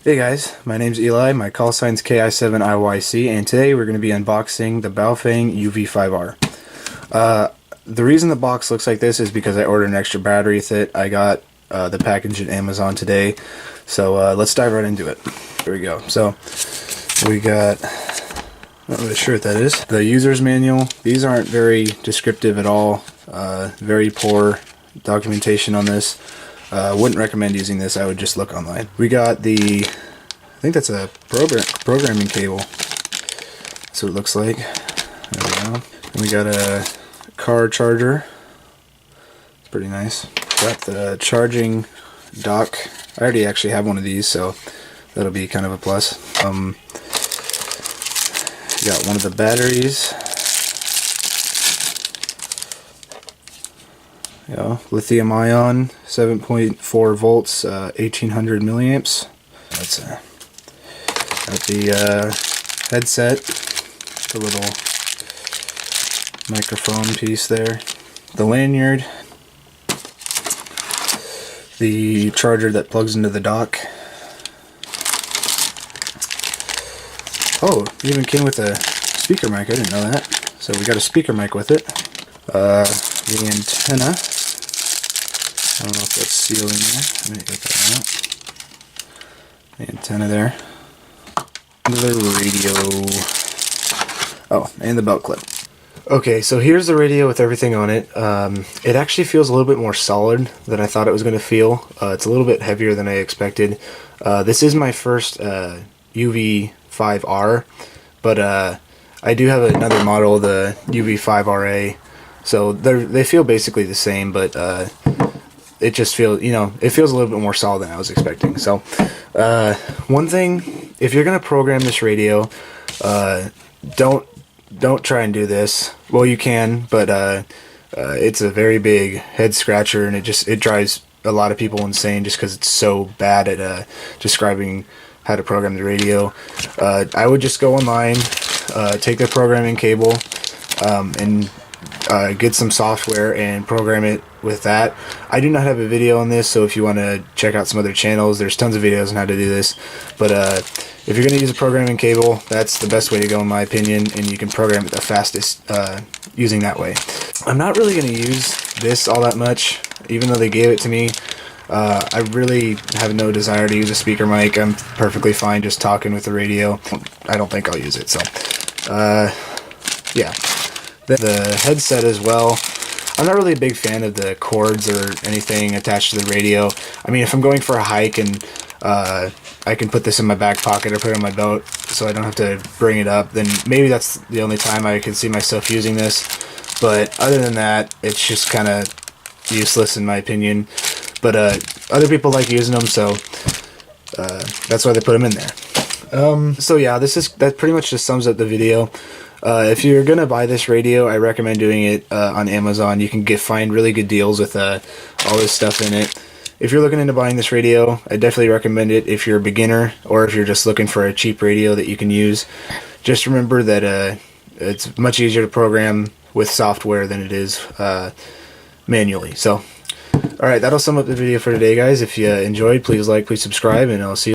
Hey guys, my name's Eli, my call sign's KI7IYC, and today we're going to be unboxing the Baofeng uv-5r. The reason the box looks like this is because I ordered an extra battery with it. I got the package at Amazon today, so let's dive right into it. Here we go. So we got, not really sure what that is, the user's manual. These aren't very descriptive at all, very poor documentation on this. Wouldn't recommend using this. I would just look online. We got the, I think that's a programming cable. That's what it looks like. There we go. And we got a car charger. It's pretty nice. Got the charging dock. I already actually have one of these, so that'll be kind of a plus. Got one of the batteries. Lithium ion, 7.4 volts, 1800 milliamps. That's got the headset, the little microphone piece there, the lanyard, the charger that plugs into the dock. Oh, it even came with a speaker mic. I didn't know that. So we got a speaker mic with it. The antenna. I don't know if that's sealed in there. Let me get that out. The antenna there. And the radio. Oh, and the belt clip. Okay, so here's the radio with everything on it. It actually feels a little bit more solid than I thought it was going to feel. It's a little bit heavier than I expected. This is my first uv-5r, but I do have another model, the uv-5ra. So they feel basically the same, but it just feels, it feels a little bit more solid than I was expecting. So, one thing, if you're gonna program this radio, don't try and do this. Well, you can, but it's a very big head scratcher, and it drives a lot of people insane just because it's so bad at describing how to program the radio. I would just go online, take the programming cable, and get some software and program it with that. I do not have a video on this, so if you want to check out some other channels, there's tons of videos on how to do this. But if you're going to use a programming cable, that's the best way to go in my opinion, and you can program it the fastest using that way. I'm not really going to use this all that much, even though they gave it to me. I really have no desire to use a speaker mic. I'm perfectly fine just talking with the radio. I don't think I'll use it, so yeah. The headset as well. I'm not really a big fan of the cords or anything attached to the radio. I mean, if I'm going for a hike and I can put this in my back pocket or put it on my belt so I don't have to bring it up, then maybe that's the only time I can see myself using this. But other than that, it's just kind of useless in my opinion. But other people like using them, so that's why they put them in there. So yeah, that pretty much just sums up the video. If you're gonna buy this radio, I recommend doing it on Amazon. You can find really good deals with all this stuff in it. If you're looking into buying this radio, I definitely recommend it if you're a beginner or if you're just looking for a cheap radio that you can use. Just remember that it's much easier to program with software than it is manually. So, alright, that'll sum up the video for today, guys. If you enjoyed, please like, please subscribe, and I'll see you.